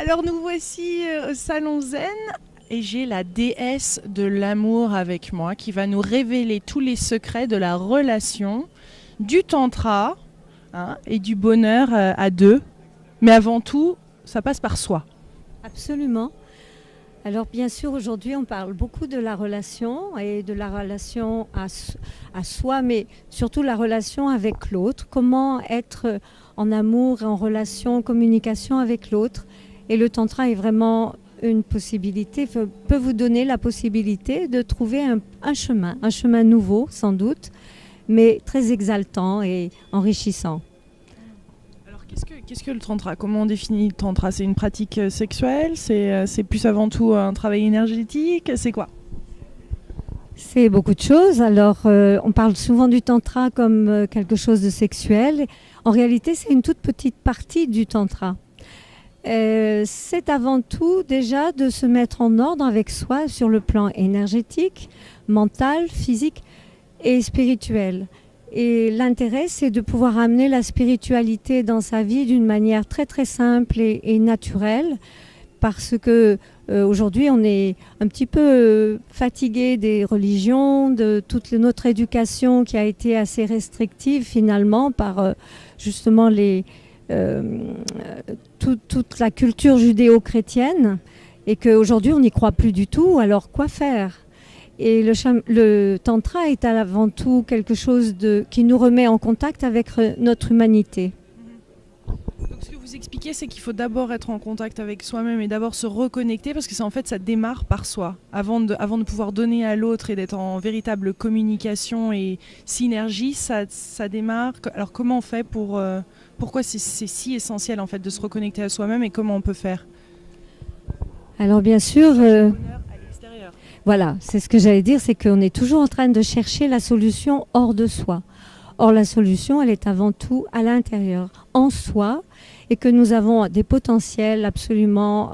Alors nous voici au Salon Zen et j'ai la déesse de l'amour avec moi qui va nous révéler tous les secrets de la relation, du tantra et du bonheur à deux. Mais avant tout, ça passe par soi. Absolument. Alors bien sûr, aujourd'hui, on parle beaucoup de la relation et de la relation à soi, mais surtout la relation avec l'autre. Comment être en amour, en relation, en communication avec l'autre. Et le tantra est vraiment une possibilité, peut vous donner la possibilité de trouver un chemin nouveau sans doute, mais très exaltant et enrichissant. Alors qu'est-ce que le tantra? Comment on définit le tantra? C'est une pratique sexuelle? C'est plus avant tout un travail énergétique? C'est quoi? C'est beaucoup de choses. Alors, on parle souvent du tantra comme quelque chose de sexuel. En réalité, c'est une toute petite partie du tantra. C'est avant tout déjà de se mettre en ordre avec soi sur le plan énergétique, mental, physique et spirituel. Et l'intérêt, c'est de pouvoir amener la spiritualité dans sa vie d'une manière très très simple et naturelle, parce que aujourd'hui, on est un petit peu fatigué des religions, de toute notre éducation qui a été assez restrictive finalement par justement toute la culture judéo-chrétienne, et qu'aujourd'hui, on n'y croit plus du tout. Alors, quoi faire? Et le tantra est avant tout quelque chose qui nous remet en contact avec notre humanité. Donc ce que vous expliquez, c'est qu'il faut d'abord être en contact avec soi-même et d'abord se reconnecter, parce que ça démarre par soi. Avant de pouvoir donner à l'autre et d'être en véritable communication et synergie, ça démarre. Alors comment on fait pourquoi c'est si essentiel en fait de se reconnecter à soi-même, et comment on peut faire? Alors bien sûr, À l'extérieur. voilà, c'est ce que j'allais dire, c'est qu'on est toujours en train de chercher la solution hors de soi. Or, la solution, elle est avant tout à l'intérieur, en soi, et que nous avons des potentiels absolument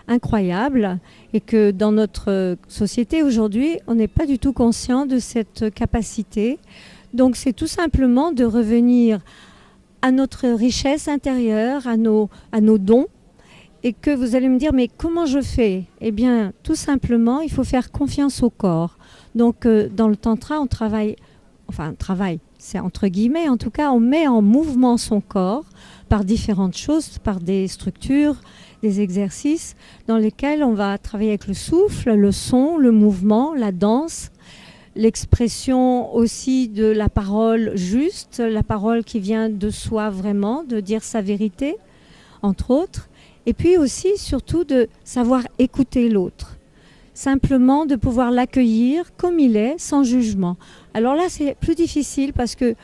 incroyables, et que dans notre société aujourd'hui, on n'est pas du tout conscient de cette capacité. Donc, c'est tout simplement de revenir à notre richesse intérieure, à nos dons, et que vous allez me dire, mais comment je fais? Eh bien, tout simplement, il faut faire confiance au corps. Donc, dans le tantra, on travaille, c'est entre guillemets, en tout cas, on met en mouvement son corps par différentes choses, par des structures, des exercices dans lesquels on va travailler avec le souffle, le son, le mouvement, la danse, l'expression aussi de la parole juste, la parole qui vient de soi vraiment, de dire sa vérité, entre autres. Et puis aussi, surtout, de savoir écouter l'autre. Simplement de pouvoir l'accueillir comme il est, sans jugement. Alors là, c'est plus difficile parce que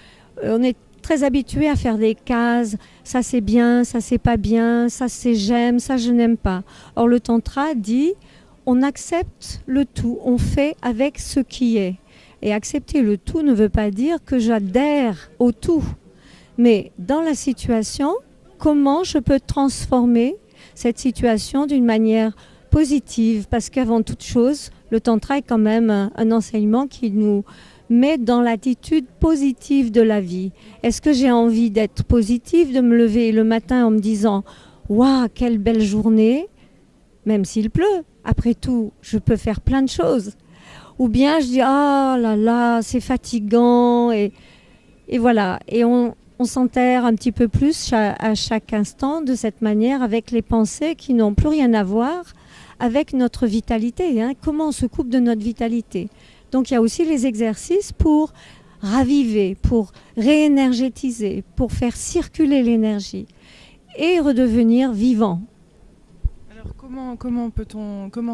on est très habitué à faire des cases. Ça, c'est bien, ça, c'est pas bien, ça, c'est j'aime, ça, je n'aime pas. Or, le tantra dit, on accepte le tout, on fait avec ce qui est. Et accepter le tout ne veut pas dire que j'adhère au tout. Mais dans la situation, comment je peux transformer cette situation d'une manière positive, parce qu'avant toute chose, le tantra est quand même un enseignement qui nous met dans l'attitude positive de la vie. Est-ce que j'ai envie d'être positive, de me lever le matin en me disant « Waouh, quelle belle journée !» Même s'il pleut, après tout, je peux faire plein de choses. Ou bien je dis « Ah là là, c'est fatigant !» et voilà. Et on s'enterre un petit peu plus à chaque instant de cette manière, avec les pensées qui n'ont plus rien à voir avec notre vitalité, comment on se coupe de notre vitalité. Donc il y a aussi les exercices pour raviver, pour réénergétiser, pour faire circuler l'énergie et redevenir vivant. Alors comment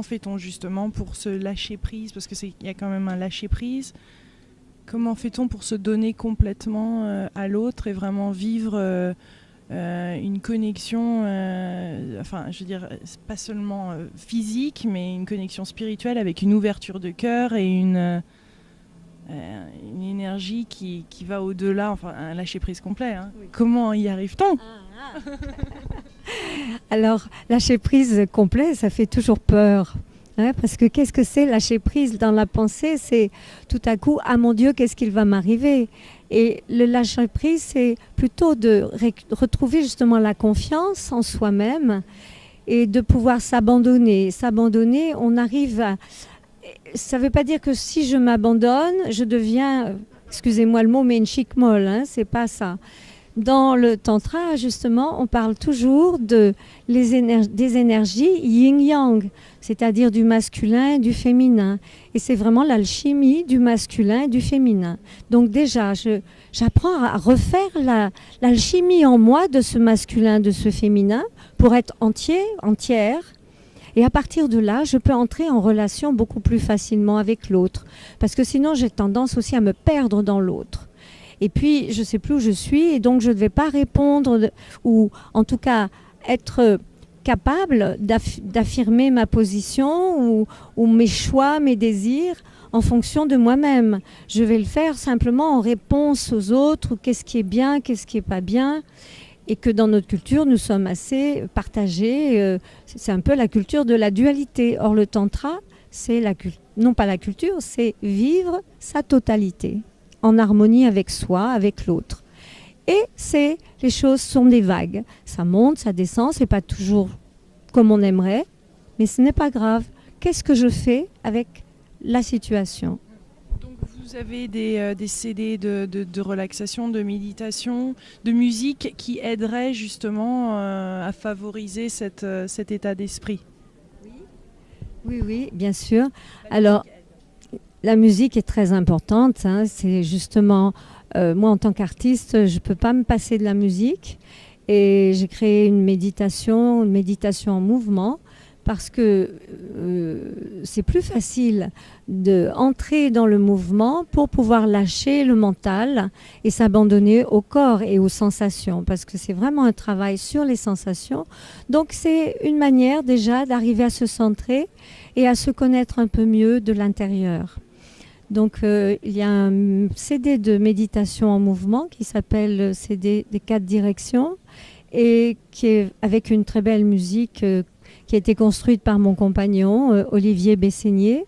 fait-on justement pour se lâcher prise, parce que y a quand même un lâcher prise. Comment fait-on pour se donner complètement à l'autre et vraiment vivre une connexion, je veux dire, pas seulement physique, mais une connexion spirituelle avec une ouverture de cœur et une énergie qui va au-delà, enfin un lâcher-prise complet. Oui. Comment y arrive-t-on? Alors, lâcher-prise complet, ça fait toujours peur. Parce que qu'est-ce que c'est lâcher prise dans la pensée? C'est tout à coup, ah mon Dieu, qu'est-ce qu'il va m'arriver? Et le lâcher prise, c'est plutôt de retrouver justement la confiance en soi-même et de pouvoir s'abandonner. S'abandonner, on arrive à... Ça ne veut pas dire que si je m'abandonne, je deviens, excusez-moi le mot, mais une chic molle, hein, c'est pas ça. Dans le tantra, justement, on parle toujours des énergies yin-yang, c'est-à-dire du masculin et du féminin. Et c'est vraiment l'alchimie du masculin et du féminin. Donc déjà, j'apprends à refaire l'alchimie en moi de ce masculin, de ce féminin, pour être entière. Et à partir de là, je peux entrer en relation beaucoup plus facilement avec l'autre. Parce que sinon, j'ai tendance aussi à me perdre dans l'autre. Et puis, je ne sais plus où je suis et donc je ne vais pas répondre ou en tout cas être capable d'affirmer ma position ou mes choix, mes désirs en fonction de moi-même. Je vais le faire simplement en réponse aux autres, qu'est-ce qui est bien, qu'est-ce qui n'est pas bien. Et que dans notre culture, nous sommes assez partagés. C'est un peu la culture de la dualité. Or, le tantra, c'est non pas la culture, c'est vivre sa totalité, en harmonie avec soi, avec l'autre. Et les choses sont des vagues. Ça monte, ça descend, c'est pas toujours comme on aimerait, mais ce n'est pas grave. Qu'est-ce que je fais avec la situation ? Donc vous avez des CD de relaxation, de méditation, de musique qui aideraient justement à favoriser cet état d'esprit. Oui, bien sûr. Alors, la musique est très importante, hein. C'est justement, moi en tant qu'artiste, je ne peux pas me passer de la musique et j'ai créé une méditation en mouvement parce que c'est plus facile d'entrer dans le mouvement pour pouvoir lâcher le mental et s'abandonner au corps et aux sensations parce que c'est vraiment un travail sur les sensations. Donc c'est une manière déjà d'arriver à se centrer et à se connaître un peu mieux de l'intérieur. Donc il y a un CD de méditation en mouvement qui s'appelle CD des 4 directions et qui est avec une très belle musique qui a été construite par mon compagnon Olivier Bessigné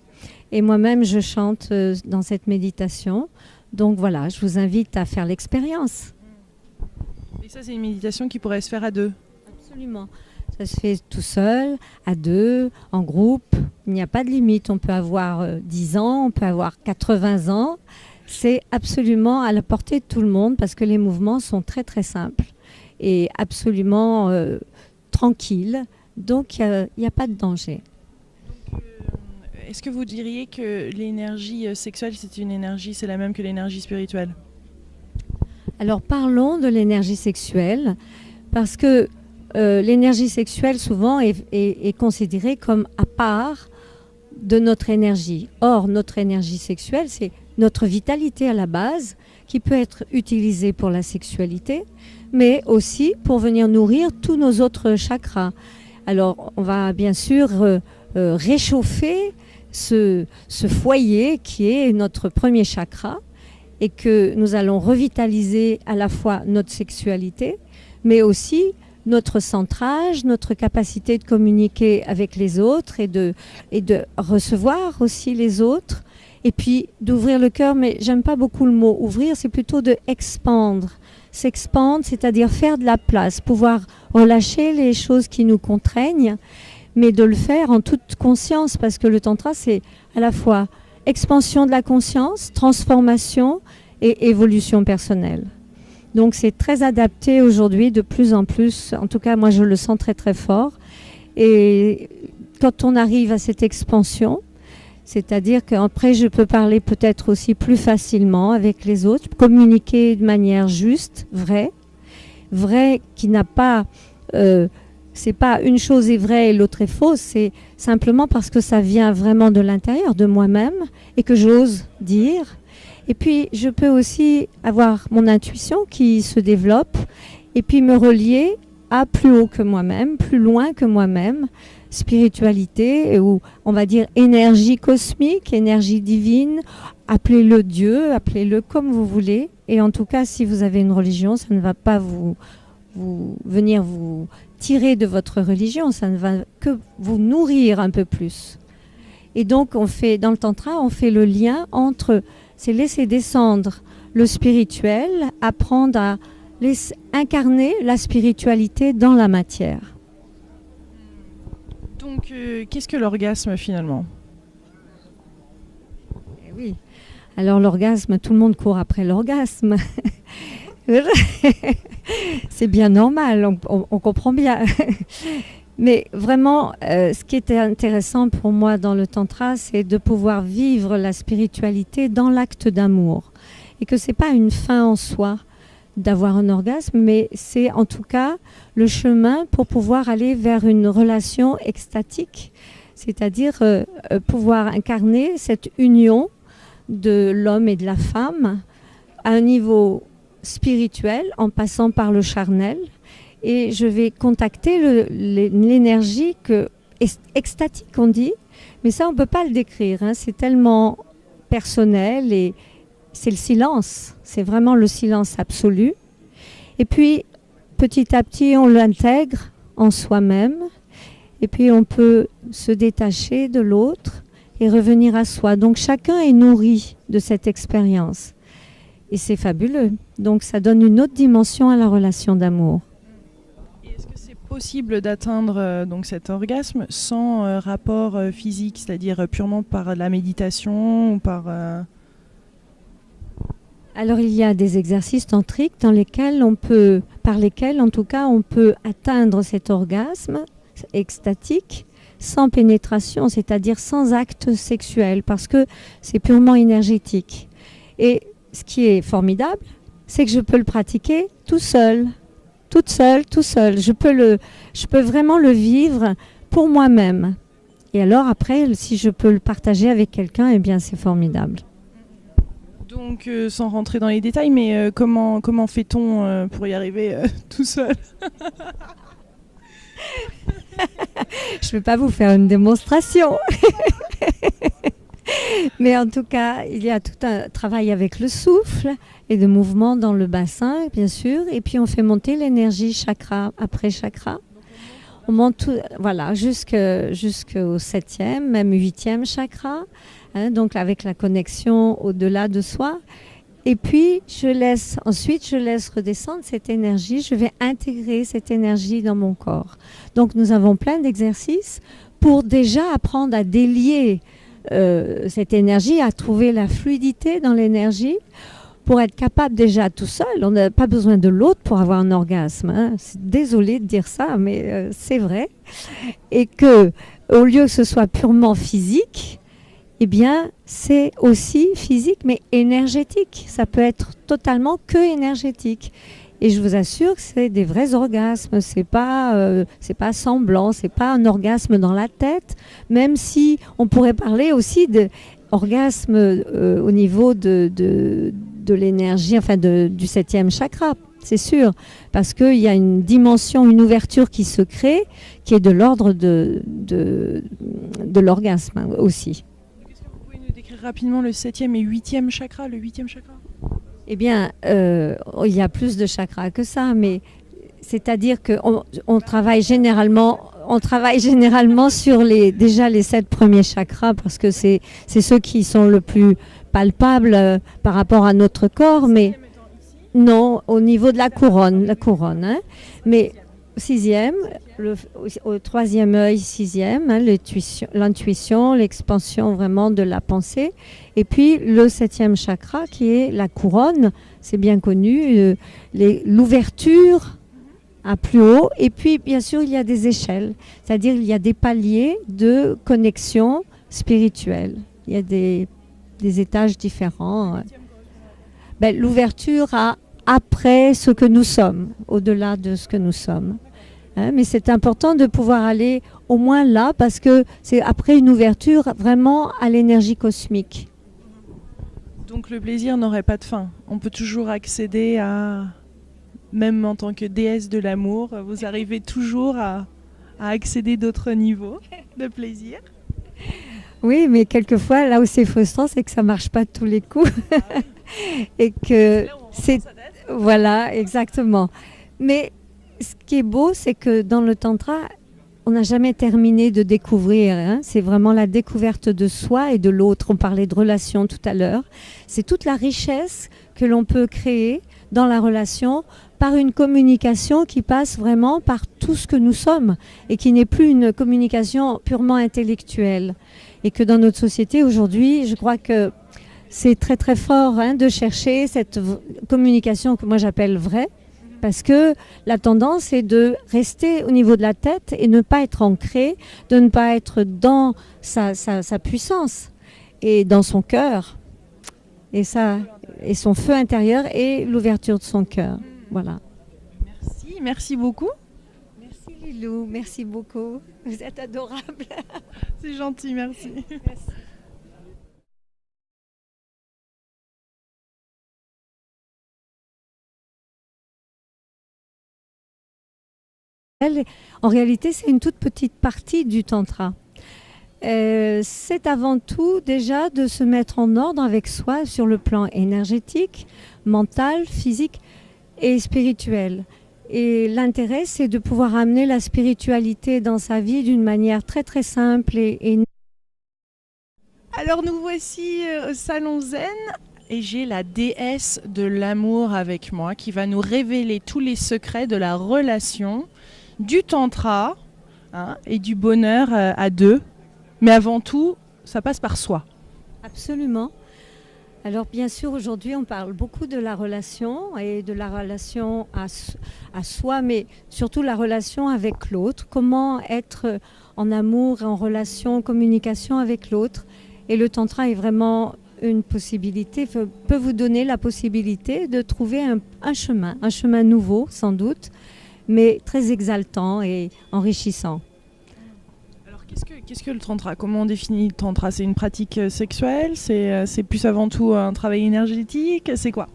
et moi-même je chante dans cette méditation. Donc voilà, je vous invite à faire l'expérience. Et ça c'est une méditation qui pourrait se faire à 2 ? Absolument. Ça se fait tout seul, à 2, en groupe. Il n'y a pas de limite. On peut avoir 10 ans, on peut avoir 80 ans. C'est absolument à la portée de tout le monde parce que les mouvements sont très très simples et absolument tranquilles. Donc il n'y a pas de danger. Donc, est-ce que vous diriez que l'énergie sexuelle, c'est la même que l'énergie spirituelle ? Alors parlons de l'énergie sexuelle parce que l'énergie sexuelle souvent est considérée comme à part de notre énergie. Or, notre énergie sexuelle, c'est notre vitalité à la base qui peut être utilisée pour la sexualité, mais aussi pour venir nourrir tous nos autres chakras. Alors, on va bien sûr réchauffer ce foyer qui est notre premier chakra et que nous allons revitaliser à la fois notre sexualité, mais aussi notre centrage, notre capacité de communiquer avec les autres et de recevoir aussi les autres, et puis d'ouvrir le cœur, mais j'aime pas beaucoup le mot ouvrir, c'est plutôt de expandre. S'expandre, c'est-à-dire faire de la place, pouvoir relâcher les choses qui nous contraignent, mais de le faire en toute conscience, parce que le tantra, c'est à la fois expansion de la conscience, transformation et évolution personnelle. Donc c'est très adapté aujourd'hui de plus en plus, en tout cas moi je le sens très très fort. Et quand on arrive à cette expansion, c'est-à-dire qu'après je peux parler peut-être aussi plus facilement avec les autres, communiquer de manière juste, vraie qui n'a pas, c'est pas une chose est vraie et l'autre est fausse, c'est simplement parce que ça vient vraiment de l'intérieur, de moi-même et que j'ose dire. Et puis, je peux aussi avoir mon intuition qui se développe et puis me relier à plus haut que moi-même, plus loin que moi-même, spiritualité ou on va dire énergie cosmique, énergie divine, appelez-le Dieu, appelez-le comme vous voulez. Et en tout cas, si vous avez une religion, ça ne va pas venir vous tirer de votre religion, ça ne va que vous nourrir un peu plus. Et donc, dans le tantra, on fait le lien entre... c'est laisser descendre le spirituel, apprendre à incarner la spiritualité dans la matière. Donc, qu'est-ce que l'orgasme finalement? Eh oui. Alors l'orgasme, tout le monde court après l'orgasme. C'est bien normal, on comprend bien. Mais vraiment, ce qui était intéressant pour moi dans le tantra, c'est de pouvoir vivre la spiritualité dans l'acte d'amour. Et que ce n'est pas une fin en soi d'avoir un orgasme, mais c'est en tout cas le chemin pour pouvoir aller vers une relation extatique, c'est-à-dire pouvoir incarner cette union de l'homme et de la femme à un niveau spirituel en passant par le charnel. Et je vais contacter l'énergie extatique, on dit, mais ça on ne peut pas le décrire, hein. C'est tellement personnel et c'est le silence, c'est vraiment le silence absolu. Et puis petit à petit on l'intègre en soi-même et puis on peut se détacher de l'autre et revenir à soi. Donc chacun est nourri de cette expérience et c'est fabuleux. Donc ça donne une autre dimension à la relation d'amour. Est-ce que c'est possible d'atteindre donc cet orgasme sans rapport physique, c'est-à-dire purement par la méditation ou par... Alors il y a des exercices tantriques par lesquels en tout cas on peut atteindre cet orgasme extatique sans pénétration, c'est-à-dire sans acte sexuel, parce que c'est purement énergétique. Et ce qui est formidable, c'est que je peux le pratiquer tout seul, toute seule, tout seul. Je peux vraiment le vivre pour moi-même. Et alors après, si je peux le partager avec quelqu'un, eh bien c'est formidable. Donc, sans rentrer dans les détails, mais comment fait-on pour y arriver tout seul? Je ne vais pas vous faire une démonstration. Mais en tout cas, il y a tout un travail avec le souffle et de mouvement dans le bassin, bien sûr. Et puis, on fait monter l'énergie chakra après chakra. On monte tout, voilà, jusqu'au 7e, même 8e chakra, hein, donc avec la connexion au-delà de soi. Et puis, ensuite, je laisse redescendre cette énergie. Je vais intégrer cette énergie dans mon corps. Donc, nous avons plein d'exercices pour déjà apprendre à délier cette énergie, à trouver la fluidité dans l'énergie, pour être capable déjà tout seul. On n'a pas besoin de l'autre pour avoir un orgasme, hein. Désolée de dire ça, mais c'est vrai. Et que, au lieu que ce soit purement physique, eh bien, c'est aussi physique, mais énergétique. Ça peut être totalement que énergétique. Et je vous assure que c'est des vrais orgasmes. C'est pas semblant, c'est pas un orgasme dans la tête. Même si on pourrait parler aussi d'orgasme au niveau de l'énergie, enfin du 7e chakra, c'est sûr. Parce qu'il y a une dimension, une ouverture qui se crée, qui est de l'ordre de l'orgasme aussi. Est-ce que vous pouvez nous décrire rapidement le 7e et 8e chakra, le 8e chakra? Eh bien, il y a plus de chakras que ça, mais c'est-à-dire qu'on travaille généralement sur déjà les 7 premiers chakras, parce que c'est ceux qui sont le plus palpables par rapport à notre corps, mais non, au niveau de la couronne, hein. Mais 6e, au 3e œil, 6e, hein, l'intuition, l'expansion vraiment de la pensée. Et puis le 7e chakra qui est la couronne, c'est bien connu, l'ouverture à plus haut. Et puis bien sûr il y a des échelles, c'est-à-dire il y a des paliers de connexion spirituelle. Il y a des étages différents. L'ouverture après ce que nous sommes, au-delà de ce que nous sommes. Mais c'est important de pouvoir aller au moins là, parce que c'est après une ouverture vraiment à l'énergie cosmique. Donc le plaisir n'aurait pas de fin. On peut toujours accéder à, même en tant que déesse de l'amour, vous arrivez toujours à accéder d'autres niveaux de plaisir. Oui, mais quelquefois, là où c'est frustrant, c'est que ça ne marche pas de tous les coups. Et que c'est... Voilà, exactement. Mais ce qui est beau, c'est que dans le tantra, on n'a jamais terminé de découvrir, hein. C'est vraiment la découverte de soi et de l'autre. On parlait de relation tout à l'heure. C'est toute la richesse que l'on peut créer dans la relation par une communication qui passe vraiment par tout ce que nous sommes et qui n'est plus une communication purement intellectuelle. Et que dans notre société aujourd'hui, je crois que c'est très très fort de chercher cette communication que moi j'appelle vraie, parce que la tendance est de rester au niveau de la tête et ne pas être ancré, de ne pas être dans sa puissance et dans son cœur, et son feu intérieur et l'ouverture de son cœur. Voilà. Merci beaucoup. Merci Lilou, merci beaucoup. Vous êtes adorable. C'est gentil, merci. Merci. En réalité, c'est une toute petite partie du tantra. C'est avant tout déjà de se mettre en ordre avec soi sur le plan énergétique, mental, physique et spirituel. Et l'intérêt, c'est de pouvoir amener la spiritualité dans sa vie d'une manière très très simple et... Alors nous voici au Salon Zen et j'ai la déesse de l'amour avec moi qui va nous révéler tous les secrets de la relation, du tantra et du bonheur à deux. Mais avant tout, ça passe par soi. Absolument. Alors bien sûr, aujourd'hui, on parle beaucoup de la relation et de la relation à soi, mais surtout la relation avec l'autre. Comment être en amour, en relation, en communication avec l'autre. Et le tantra est vraiment une possibilité, peut vous donner la possibilité de trouver un chemin nouveau sans doute, mais très exaltant et enrichissant. Alors qu'est-ce que le tantra? Comment on définit le tantra? C'est une pratique sexuelle? C'est plus avant tout un travail énergétique? C'est quoi?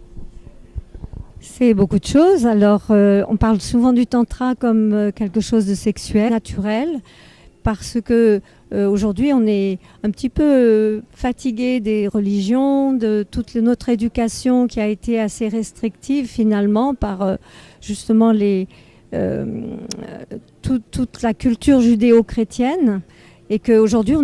C'est beaucoup de choses. Alors on parle souvent du tantra comme quelque chose de sexuel, naturel, parce que aujourd'hui on est un petit peu fatigué des religions, de toute notre éducation qui a été assez restrictive finalement par justement toute la culture judéo-chrétienne, et qu'aujourd'hui on